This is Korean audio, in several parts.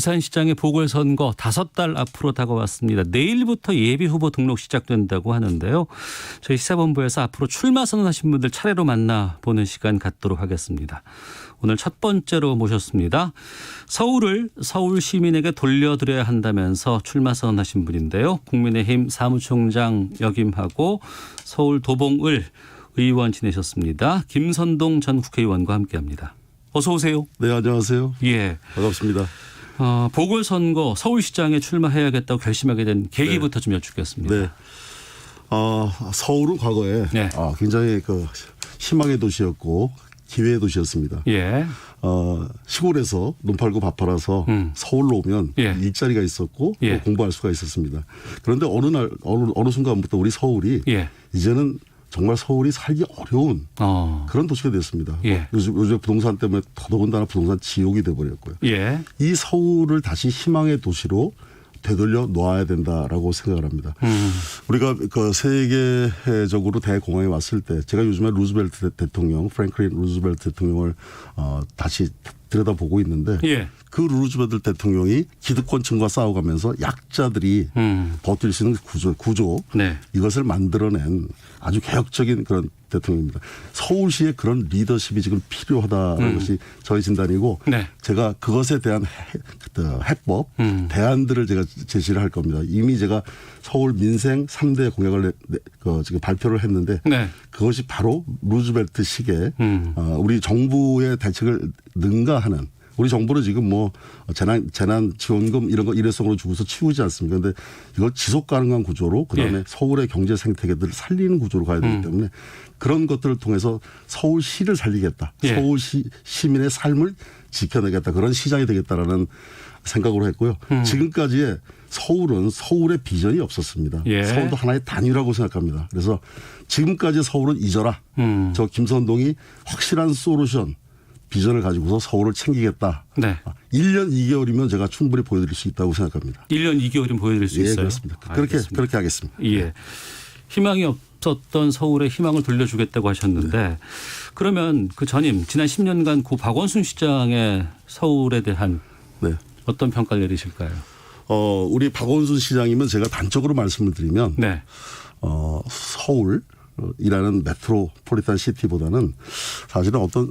부산시장의 보궐선거 5달 앞으로 다가왔습니다. 내일부터 예비후보 등록 시작된다고 하는데요. 저희 시사본부에서 앞으로 출마 선언하신 분들 차례로 만나보는 시간 갖도록 하겠습니다. 오늘 첫 번째로 모셨습니다. 서울을 서울 시민에게 돌려드려야 한다면서 출마 선언하신 분인데요. 국민의힘 사무총장 역임하고 서울 도봉을 의원 지내셨습니다. 김선동 전 국회의원과 함께합니다. 어서 오세요. 네, 안녕하세요. 예, 반갑습니다. 보궐선거 서울시장에 출마해야겠다고 결심하게 된 계기부터 좀 여쭙겠습니다. 네. 서울은 과거에 네. 굉장히 희망의 도시였고 기회의 도시였습니다. 예. 시골에서 눈 팔고 밥 팔아서 서울로 오면 예. 일자리가 있었고 예. 또 공부할 수가 있었습니다. 그런데 어느 순간부터 우리 서울이 예. 이제는 정말 서울이 살기 어려운 그런 도시가 됐습니다. 예. 요즘 부동산 때문에 더더군다나 부동산 지옥이 돼버렸고요. 예. 이 서울을 다시 희망의 도시로 되돌려 놓아야 된다라고 생각을 합니다. 우리가 세계적으로 대공황에 왔을 때 제가 요즘에 루즈벨트 대통령, 프랭클린 루즈벨트 대통령을 다시 들여다보고 있는데 예. 그 루즈벨트 대통령이 기득권층과 싸워가면서 약자들이 버틸 수 있는 구조 네. 이것을 만들어낸 아주 개혁적인 그런 대통령입니다. 서울시에 그런 리더십이 지금 필요하다는 것이 저희 진단이고 네. 제가 그것에 대한 해법, 대안들을 제가 제시를 할 겁니다. 이미 제가 서울 민생 3대 공약을 지금 발표를 했는데 네. 그것이 바로 루즈벨트식의 우리 정부의 대책을 능가하는 우리 정부는 지금 재난 지원금 이런 거 일회성으로 주고서 치우지 않습니까? 그런데 이걸 지속 가능한 구조로 그다음에 예. 서울의 경제 생태계들을 살리는 구조로 가야 되기 때문에 그런 것들을 통해서 서울시를 살리겠다. 예. 서울시 시민의 삶을 지켜내겠다. 그런 시장이 되겠다라는 생각으로 했고요. 지금까지의 서울은 서울의 비전이 없었습니다. 예. 서울도 하나의 단위라고 생각합니다. 그래서 지금까지 서울은 잊어라. 저 김선동이 확실한 솔루션 비전을 가지고서 서울을 챙기겠다. 네. 1년 2개월이면 제가 충분히 보여드릴 수 있다고 생각합니다. 1년 2개월이면 보여드릴 수 있어요? 그렇습니다. 알겠습니다. 그렇게 하겠습니다. 예. 희망이 없었던 서울의 희망을 돌려주겠다고 하셨는데 그러면 그 전임 지난 10년간 고 박원순 시장의 서울에 대한 네. 어떤 평가를 내리실까요? 우리 박원순 시장이면 제가 단적으로 말씀을 드리면 네. 서울이라는 메트로폴리탄 시티보다는 사실은 어떤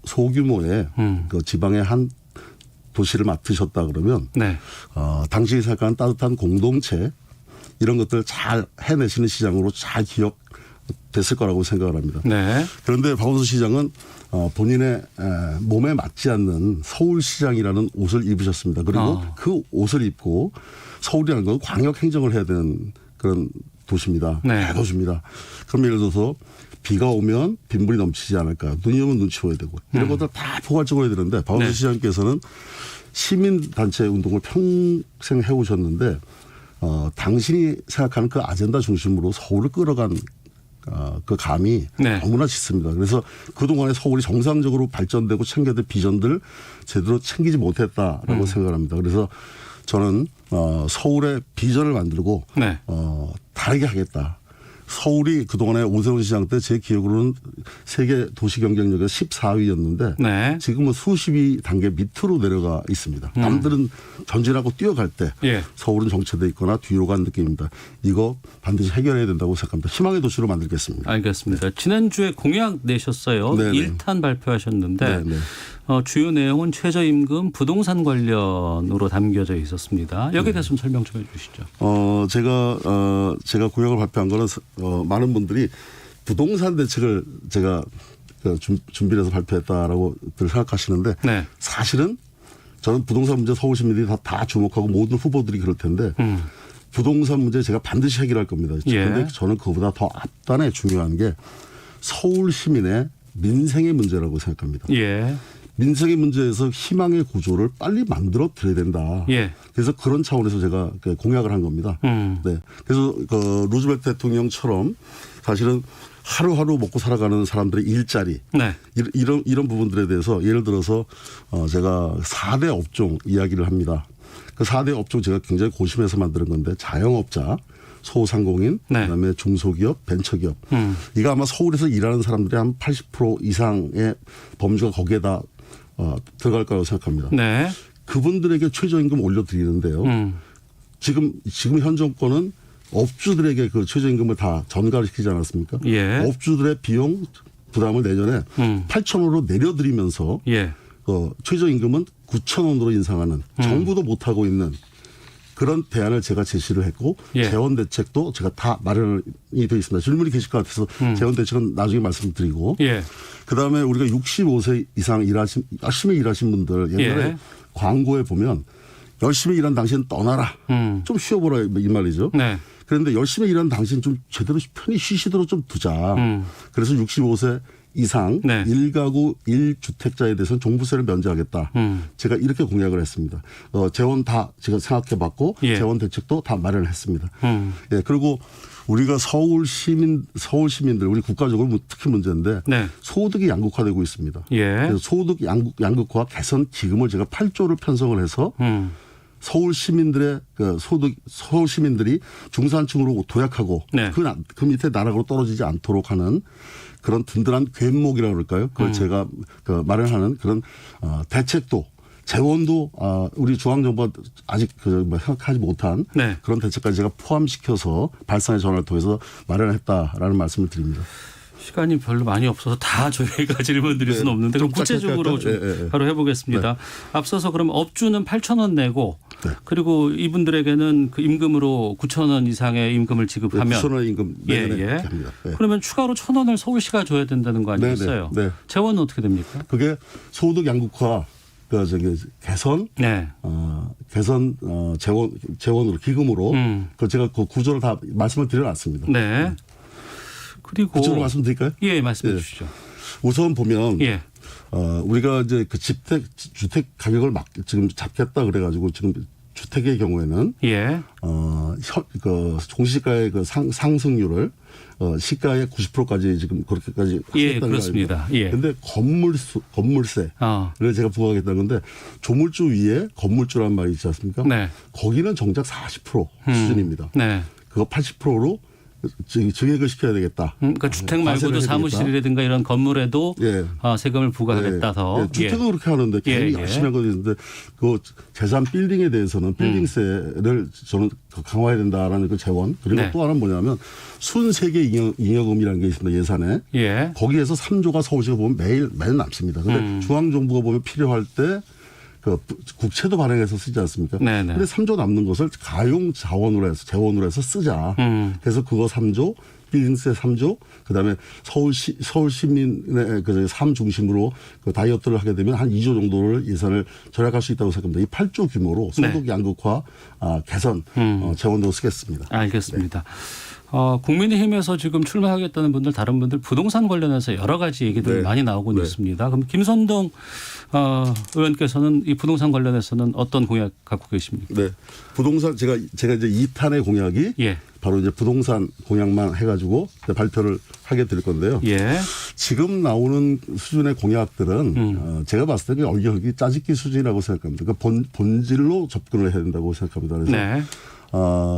소규모의 그 지방의 한 도시를 맡으셨다 그러면 네. 당시에 생각하는 따뜻한 공동체 이런 것들을 잘 해내시는 시장으로 잘 기억됐을 거라고 생각을 합니다. 네. 그런데 박원순 시장은 본인의 몸에 맞지 않는 서울시장이라는 옷을 입으셨습니다. 그리고 그 옷을 입고 서울이라는 건 광역 행정을 해야 되는 그런 도시입니다. 네. 대도시입니다. 그럼 예를 들어서 비가 오면 빗물이 넘치지 않을까. 눈이 오면 눈치 보여야 되고. 이런 것들 다 포괄적으로 해야 되는데 박원순 네. 시장께서는 시민단체 운동을 평생 해오셨는데 당신이 생각하는 그 아젠다 중심으로 서울을 끌어간 그 감이 네. 너무나 짙습니다. 그래서 그동안에 서울이 정상적으로 발전되고 챙겨야 될 비전들 제대로 챙기지 못했다라고 생각합니다. 그래서 저는 서울의 비전을 만들고 네. 다르게 하겠다. 서울이 그동안에 오세훈 시장 때 제 기억으로는 세계 도시 경쟁력에서 14위였는데 네. 지금은 수십위 단계 밑으로 내려가 있습니다. 남들은 전진하고 뛰어갈 때 예. 서울은 정체돼 있거나 뒤로 간 느낌입니다. 이거 반드시 해결해야 된다고 생각합니다. 희망의 도시로 만들겠습니다. 알겠습니다. 지난주에 공약 내셨어요. 네네. 1탄 발표하셨는데 네네. 주요 내용은 최저임금 부동산 관련으로 담겨져 있었습니다. 여기에 대해서 좀 설명 좀 해 주시죠. 제가 공약을 발표한 거는 많은 분들이 부동산 대책을 제가 준비를 해서 발표했다라고 생각하시는데 네. 사실은 저는 부동산 문제 서울 시민들이 다 주목하고 모든 후보들이 그럴 텐데 부동산 문제 제가 반드시 해결할 겁니다. 그런데 예. 저는 그보다 더 앞단에 중요한 게 서울 시민의 민생의 문제라고 생각합니다. 예. 민생의 문제에서 희망의 구조를 빨리 만들어 드려야 된다. 예. 그래서 그런 차원에서 제가 공약을 한 겁니다. 네. 그래서 루즈벨트 대통령처럼 사실은 하루하루 먹고 살아가는 사람들의 일자리 네. 이런 부분들에 대해서 예를 들어서 제가 4대 업종 이야기를 합니다. 그 4대 업종 제가 굉장히 고심해서 만드는 건데 자영업자, 소상공인, 네. 그다음에 중소기업, 벤처기업. 이거 아마 서울에서 일하는 사람들의 한 80% 이상의 범주가 거기에다 들어갈 거라고 생각합니다. 네. 그분들에게 최저임금 올려드리는데요. 지금 현 정권은 업주들에게 그 최저임금을 다 전가를 시키지 않았습니까? 예. 업주들의 비용 부담을 내년에 8,000원으로 내려드리면서 예. 최저임금은 9,000원으로 인상하는 정부도 못하고 있는 그런 대안을 제가 제시를 했고 예. 재원 대책도 제가 다 마련이 되어 있습니다. 질문이 계실 것 같아서 재원 대책은 나중에 말씀드리고 예. 그다음에 우리가 65세 이상 열심히 일하신 분들 옛날에 예. 광고에 보면 열심히 일한 당신 떠나라. 좀 쉬어보라 이 말이죠. 네. 그런데 열심히 일하는 당신 좀 제대로 편히 쉬시도록 좀 두자. 그래서 65세 이상 네. 1가구 1주택자에 대해서는 종부세를 면제하겠다. 제가 이렇게 공약을 했습니다. 재원 다 제가 생각해봤고 예. 재원 대책도 다 마련했습니다. 예, 그리고 우리가 서울 시민들 우리 국가적으로 특히 문제인데 네. 소득이 양극화되고 있습니다. 예. 그래서 소득 양극화 개선 기금을 제가 8조를 편성을 해서 서울 시민들의 서울 시민들이 중산층으로 도약하고 네. 그 밑에 나락으로 떨어지지 않도록 하는 그런 든든한 괸목이라고 그럴까요? 그걸 제가 마련하는 그런 대책도 재원도 우리 중앙정부가 아직 생각하지 못한 네. 그런 대책까지 제가 포함시켜서 발상의 전환을 통해서 마련했다라는 말씀을 드립니다. 시간이 별로 많이 없어서 다 저희가 질문 드릴 수는 없는데 그럼 구체적으로 좀 바로 해보겠습니다. 앞서서 그럼 업주는 8,000원 내고 그리고 이분들에게는 그 임금으로 9,000원 이상의 임금을 지급하면 9,000원 임금 예. 합니다. 그러면 추가로 1,000원을 서울시가 줘야 된다는 거 아니겠어요? 네. 재원은 어떻게 됩니까? 그게 소득 양극화 개선, 네. 개선 재원으로 기금으로 그 제가 그 구조를 다 말씀을 드려놨습니다. 네. 그리고 구조로 말씀드릴까요? 예, 말씀해 주시죠. 우선 보면 예. 우리가 이제 그 주택 가격을 지금 잡겠다 그래가지고 지금 주택의 경우에는 예. 공시지가의 그 상승률을 시가의 90%까지 지금 그렇게까지 예, 하겠다는 그렇습니다. 예. 그런데 건물세를 제가 부과하겠다는 건데 조물주 위에 건물주라는 말이 있지 않습니까? 네. 거기는 정작 40% 수준입니다. 네. 그거 80%로 증액을 시켜야 되겠다. 그러니까 주택 말고도 사무실이라든가 이런 건물에도 예. 세금을 부과하겠다 더. 예. 주택은 그렇게 하는데 괜히 열심히 한 것인데 그 재산 빌딩에 대해서는 빌딩세를 저는 강화해야 된다라는 그 재원 그리고 또 하나는 뭐냐면 순세계 잉여금이라는 게 있습니다. 예산에. 예. 거기에서 3조가 서울시가 보면 매일 남습니다. 그런데 중앙정부가 보면 필요할 때 국채도 발행해서 쓰지 않습니까? 네네. 근데 3조 남는 것을 가용 재원으로 해서 쓰자. 그래서 그거 3조, 빌딩세 3조, 그다음에 서울 시민의 그 삶 중심으로 그 다이어트를 하게 되면 한 2조 정도를 예산을 절약할 수 있다고 생각합니다. 이 8조 규모로 소득 양극화 개선 재원도 쓰겠습니다. 알겠습니다. 국민의힘에서 지금 출마하겠다는 분들 다른 분들 부동산 관련해서 여러 가지 얘기들 많이 나오고 있습니다. 그럼 김선동 의원께서는 이 부동산 관련해서는 어떤 공약 갖고 계십니까? 네, 부동산 제가 이제 2탄의 공약이 바로 이제 부동산 공약만 해가지고 발표를 하게 될 건데요. 예. 지금 나오는 수준의 공약들은 제가 봤을 때 얼기 짜집기 수준이라고 생각합니다. 그러니까 본질로 접근을 해야 된다고 생각합니다. 그래서 네.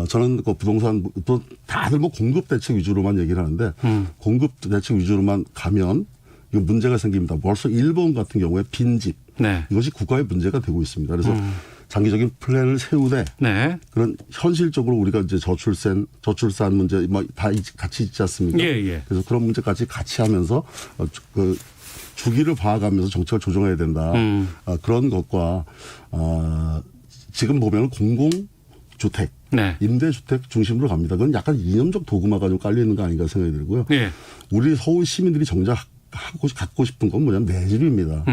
저는 그 부동산 또 다들 공급 대책 위주로만 얘기를 하는데 공급 대책 위주로만 가면 이거 문제가 생깁니다. 벌써 일본 같은 경우에 빈집 이것이 국가의 문제가 되고 있습니다. 그래서 장기적인 플랜을 세우되 그런 현실적으로 우리가 이제 저출산 문제 다 같이 있지 않습니까? 그래서 그런 문제까지 같이 하면서 그 주기를 봐가면서 정책을 조정해야 된다. 그런 것과 지금 보면 공공주택 임대주택 중심으로 갑니다. 그건 약간 이념적 도구마가 좀 깔리는 거 아닌가 생각이 들고요. 우리 서울 시민들이 정작 갖고 싶은 건 뭐냐면 내 집입니다.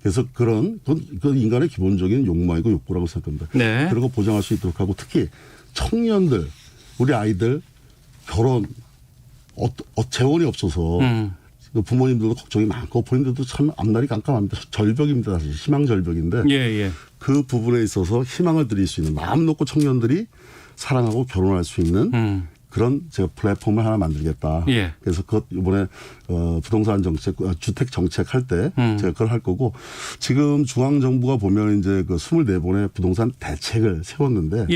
그래서 그건 인간의 기본적인 욕망이고 욕구라고 생각합니다. 그런 거 보장할 수 있도록 하고 특히 청년들, 우리 아이들 결혼, 재원이 없어서 부모님들도 걱정이 많고 본인들도 참 앞날이 깜깜합니다. 절벽입니다. 사실 희망 절벽인데 그 부분에 있어서 희망을 드릴 수 있는 마음 놓고 청년들이 사랑하고 결혼할 수 있는 그런 제가 플랫폼을 하나 만들겠다. 그래서 그것 이번에 부동산 정책, 주택 정책 할 때 제가 그걸 할 거고 지금 중앙정부가 보면 이제 그 24번의 부동산 대책을 세웠는데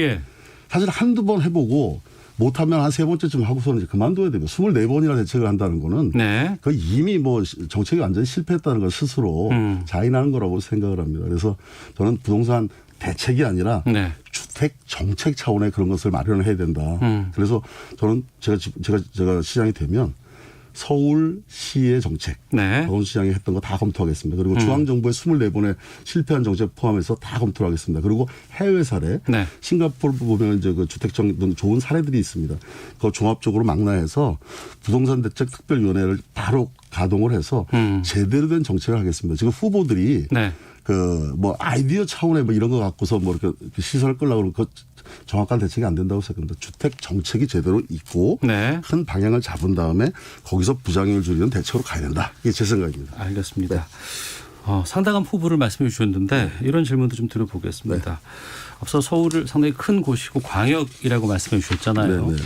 사실 한두 번 해보고 못하면 한 3번째쯤 하고서는 이제 그만둬야 됩니다. 24번이나 대책을 한다는 거는 그 이미 정책이 완전히 실패했다는 걸 스스로 자인하는 거라고 생각을 합니다. 그래서 저는 부동산 대책이 아니라 네. 주택 정책 차원의 그런 것을 마련을 해야 된다. 그래서 저는 제가 시장이 되면 서울시의 정책, 네. 서울시장이 했던 거 다 검토하겠습니다. 그리고 중앙정부의 24번의 실패한 정책 포함해서 다 검토를 하겠습니다. 그리고 해외 사례, 네. 싱가포르 보면 이제 그 주택정 등 좋은 사례들이 있습니다. 그거 종합적으로 망라해서 부동산 대책 특별위원회를 바로 가동을 해서 제대로 된 정책을 하겠습니다. 지금 후보들이 네. 그 뭐 아이디어 차원의 뭐 이런 거 갖고서 뭐 이렇게 시설을 끌려고 그러면 그 정확한 대책이 안 된다고 생각합니다. 주택 정책이 제대로 있고 네. 큰 방향을 잡은 다음에 거기서 부작용을 줄이는 대책으로 가야 된다. 이게 제 생각입니다. 알겠습니다. 네. 상당한 후보를 말씀해 주셨는데 이런 질문도 좀 드려보겠습니다. 네. 앞서 서울을 상당히 큰 곳이고 광역이라고 말씀해 주셨잖아요. 네.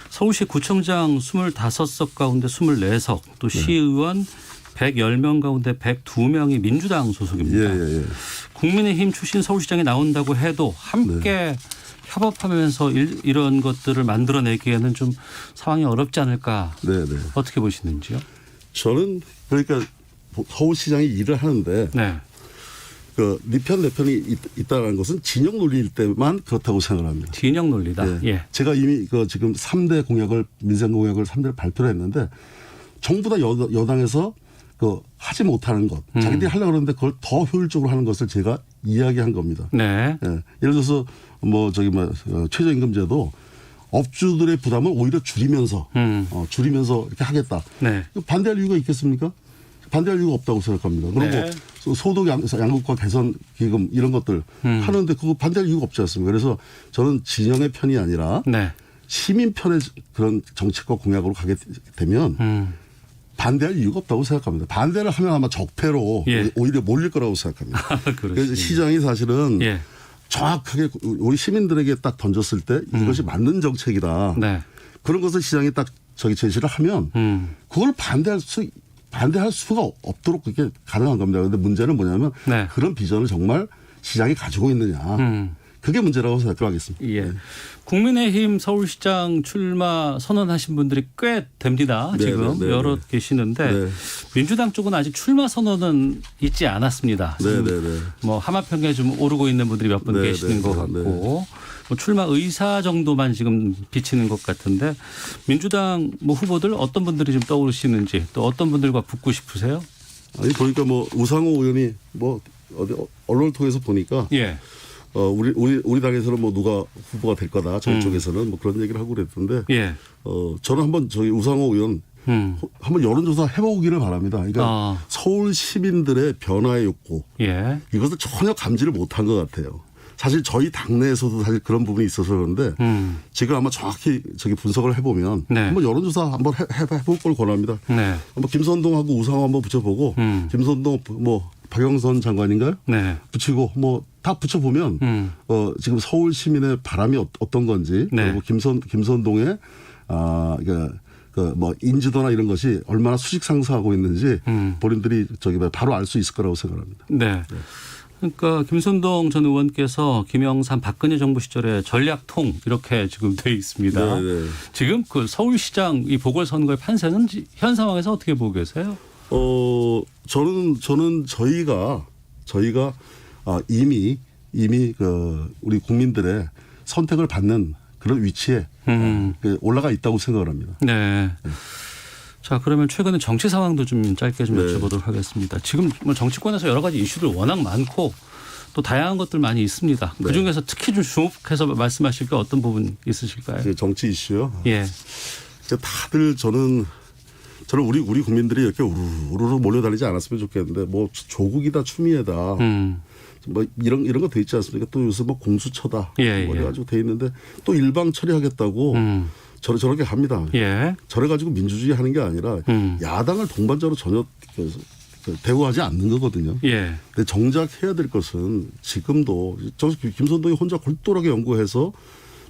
서울시 구청장 25석 가운데 24석 또 시의원 110명 가운데 102명이 민주당 소속입니다. 예. 국민의힘 출신 서울시장이 나온다고 해도 함께 협업하면서 이런 것들을 만들어내기에는 좀 상황이 어렵지 않을까. 네. 어떻게 보시는지요? 저는 그러니까 서울시장이 일을 하는데 네. 그 네 편 내 편이 있다는 것은 진영 논리일 때만 그렇다고 생각을 합니다. 진영 논리다. 예. 제가 이미 그 지금 3대 공약을 민생 공약을 3대를 발표를 했는데 전부 다 여당에서 그 하지 못하는 것, 자기들이 하려고 그러는데 그걸 더 효율적으로 하는 것을 제가 이야기한 겁니다. 네. 예. 예를 들어서 뭐 최저임금제도 업주들의 부담을 오히려 줄이면서 이렇게 하겠다. 네. 반대할 이유가 있겠습니까? 반대할 이유가 없다고 생각합니다. 그리고 네. 소득 양극화 개선 기금 이런 것들 하는데 그거 반대할 이유가 없지 않습니까? 그래서 저는 진영의 편이 아니라 네. 시민 편의 그런 정책과 공약으로 가게 되면 반대할 이유가 없다고 생각합니다. 반대를 하면 아마 적폐로 예. 오히려 몰릴 거라고 생각합니다. 그래서 그렇습니다. 시장이 사실은 예. 정확하게 우리 시민들에게 딱 던졌을 때 이것이 맞는 정책이다. 네. 그런 것을 시장이 딱 제시를 하면 그걸 반대할 수가 없도록 그게 가능한 겁니다. 그런데 문제는 뭐냐면 네. 그런 비전을 정말 시장이 가지고 있느냐. 그게 문제라고 생각하겠습니다. 예. 국민의힘 서울시장 출마 선언하신 분들이 꽤 됩니다. 지금 네. 여러 계시는데 네. 민주당 쪽은 아직 출마 선언은 있지 않았습니다. 지금 뭐 하마평에 좀 오르고 있는 분들이 몇 분 계시는 것 같고 뭐 출마 의사 정도만 지금 비치는 것 같은데 민주당 뭐 후보들 어떤 분들이 좀 떠오르시는지 또 어떤 분들과 붙고 싶으세요? 아니 보니까 뭐 우상호 의원이 뭐 어디 언론을 통해서 보니까 예. 우리 당에서는 뭐 누가 후보가 될 거다. 저희 쪽에서는 뭐 그런 얘기를 하고 그랬던데. 예. 저는 한번 저기 우상호 의원 한번 여론조사 해보기를 바랍니다. 그러니까 서울 시민들의 변화의 욕구. 예. 이것을 전혀 감지를 못한 것 같아요. 사실 저희 당내에서도 사실 그런 부분이 있어서 그런데 지금 아마 정확히 저기 분석을 해보면 네. 한번 여론조사 한번 해볼 걸 권합니다. 네. 한번 김선동하고 우상호 한번 붙여보고 김선동 뭐 박영선 장관인가요? 네. 붙이고 뭐 다 붙여보면 지금 서울 시민의 바람이 어떤 건지 네. 그리고 김선동의 뭐 인지도나 이런 것이 얼마나 수직 상승하고 있는지 본인들이 저기 바로 알 수 있을 거라고 생각합니다. 네. 그러니까 김선동 전 의원께서 김영삼 박근혜 정부 시절에 전략통 이렇게 지금 돼 있습니다. 네. 지금 그 서울시장 이 보궐선거의 판세는 현 상황에서 어떻게 보고 계세요? 저는 저희가 이미 그 우리 국민들의 선택을 받는 그런 위치에 올라가 있다고 생각을 합니다. 네. 자, 그러면 최근에 정치 상황도 좀 짧게 좀 여쭤보도록 하겠습니다. 지금 뭐 정치권에서 여러 가지 이슈들 워낙 많고 또 다양한 것들 많이 있습니다. 네. 그중에서 특히 좀 주목해서 말씀하실 게 어떤 부분 있으실까요? 정치 이슈요. 예. 다들 저는 우리 국민들이 이렇게 우르르 몰려다니지 않았으면 좋겠는데 뭐 조국이다 추미애다 뭐 이런 거 돼 있지 않습니까? 또 요새 뭐 공수처다 뭐 이래가지고 돼 있는데 또 일방 처리하겠다고 저렇게 합니다. 예. 저래 가지고 민주주의 하는 게 아니라 야당을 동반자로 전혀 대우하지 않는 거거든요. 예. 근데 정작 해야 될 것은 지금도 김선동이 혼자 골똘하게 연구해서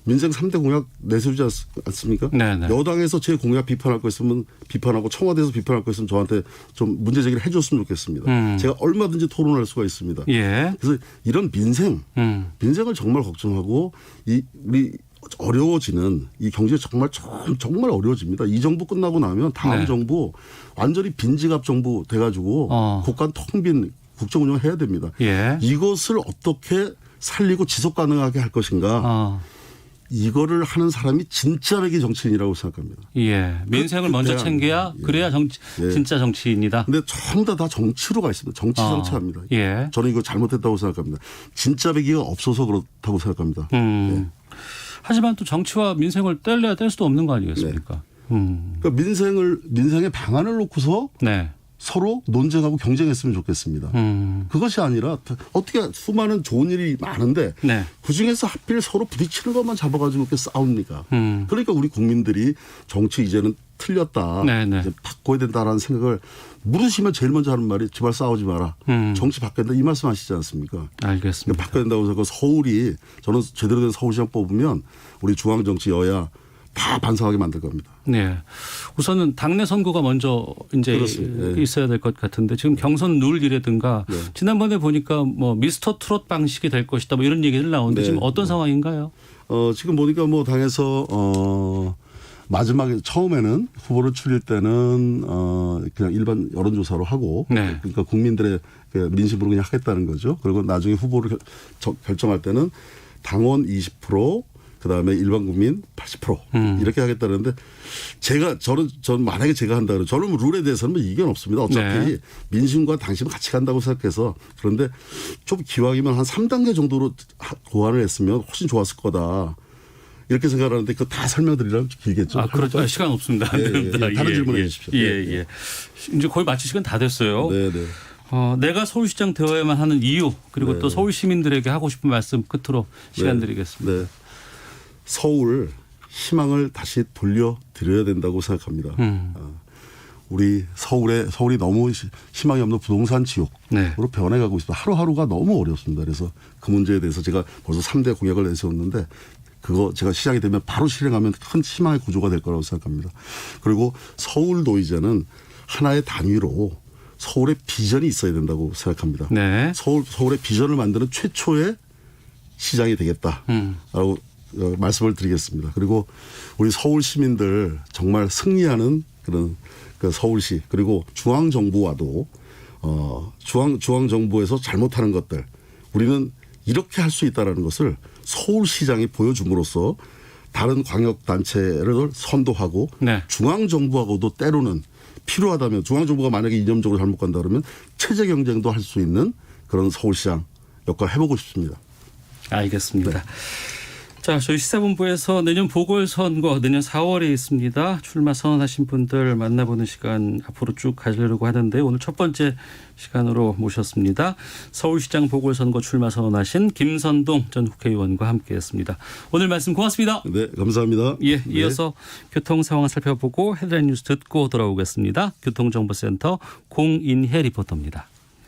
민생 3대 공약 내세우지 않습니까? 네네. 여당에서 제 공약 비판할 거 있으면 비판하고 청와대에서 비판할 거 있으면 저한테 좀 문제 제기를 해 줬으면 좋겠습니다. 제가 얼마든지 토론할 수가 있습니다. 예. 그래서 이런 민생을 정말 걱정하고 우리 어려워지는 이 경제 정말 어려워집니다. 이 정부 끝나고 나면 다음 정부 완전히 빈지갑 정부 돼가지고 국간 텅 빈 국정 운영을 해야 됩니다. 예. 이것을 어떻게 살리고 지속 가능하게 할 것인가. 이거를 하는 사람이 진짜 백의 정치인이라고 생각합니다. 예. 민생을 먼저 챙겨야 그래야 진짜 정치인이다. 근데 전부 다 정치로 가 있습니다. 정치 정치합니다. 예. 저는 이거 잘못했다고 생각합니다. 진짜 백의가 없어서 그렇다고 생각합니다. 예. 하지만 또 정치와 민생을 뗄래야 뗄 수도 없는 거 아니겠습니까? 그러니까 민생의 방안을 놓고서 네. 서로 논쟁하고 경쟁했으면 좋겠습니다. 그것이 아니라 어떻게 수많은 좋은 일이 많은데 네. 그중에서 하필 서로 부딪히는 것만 잡아가지고 이렇게 싸웁니까? 그러니까 우리 국민들이 정치 이제는 틀렸다. 네네. 이제 바꿔야 된다라는 생각을 물으시면 제일 먼저 하는 말이 제발 싸우지 마라. 정치 바꿔야 된다 이 말씀 하시지 않습니까? 알겠습니다. 바꿔야 된다고 해서 서울이 저는 제대로 된 서울시장 뽑으면 우리 중앙정치 여야 다 반성하게 만들 겁니다. 네. 우선은 당내 선거가 먼저 이제 그렇습니다. 있어야 될 것 같은데 지금 경선 룰이라든가 네. 지난번에 보니까 뭐 미스터 트롯 방식이 될 것이다 뭐 이런 얘기들 나오는데 네. 지금 어떤 상황인가요? 지금 보니까 뭐 당에서 마지막에 처음에는 후보를 추릴 때는 그냥 일반 여론조사로 하고 네. 그러니까 국민들의 민심으로 그냥 하겠다는 거죠. 그리고 나중에 후보를 결정할 때는 당원 20% 그다음에 일반 국민 80% 이렇게 하겠다는데 저는 만약에 제가 한다 그러면 저는 룰에 대해서는 뭐 이견 없습니다. 어차피 네. 민심과 당심은 같이 간다고 생각해서 그런데 좀 기왕이면 한 3단계 정도로 고안을 했으면 훨씬 좋았을 거다. 이렇게 생각하는데 그거 다 설명드리려면 길겠죠. 그렇죠. 시간 없습니다. 안 됩니다. 다른 질문해 주십시오. 예. 이제 거의 마칠 시간 다 됐어요. 네. 내가 서울시장 되어야만 하는 이유 그리고 또 서울 시민들에게 하고 싶은 말씀 끝으로 시간 드리겠습니다. 네. 서울 희망을 다시 돌려드려야 된다고 생각합니다. 우리 서울이 너무 희망이 없는 부동산 지옥으로 네. 변해가고 있습니다. 하루하루가 너무 어렵습니다. 그래서 그 문제에 대해서 제가 벌써 3대 공약을 내세웠는데 그거 제가 시작이 되면 바로 실행하면 큰 희망의 구조가 될 거라고 생각합니다. 그리고 서울도 이제는 하나의 단위로 서울의 비전이 있어야 된다고 생각합니다. 네. 서울의 비전을 만드는 최초의 시장이 되겠다라고 말씀을 드리겠습니다. 그리고 우리 서울 시민들 정말 승리하는 그런 서울시 그리고 중앙정부와도 중앙정부에서 잘못하는 것들 우리는 이렇게 할 수 있다는 것을 서울시장이 보여줌으로써 다른 광역단체를 선도하고 네. 중앙정부하고도 때로는 필요하다면 중앙정부가 만약에 이념적으로 잘못 간다 그러면 체제 경쟁도 할 수 있는 그런 서울시장 역할을 해보고 싶습니다. 알겠습니다. 자, 저희 시사본부에서 내년 보궐선거 내년 4월에 있습니다. 출마 선언하신 분들 만나보는 시간 앞으로 쭉 가지려고 하는데 오늘 첫 번째 시간으로 모셨습니다. 서울시장 보궐선거 출마 선언하신 김선동 전 국회의원과 함께했습니다. 오늘 말씀 고맙습니다. 네, 감사합니다. 예, 이어서 교통 상황 살펴보고 헤드라인 뉴스 듣고 돌아오겠습니다. 교통정보센터 공인혜 리포터입니다.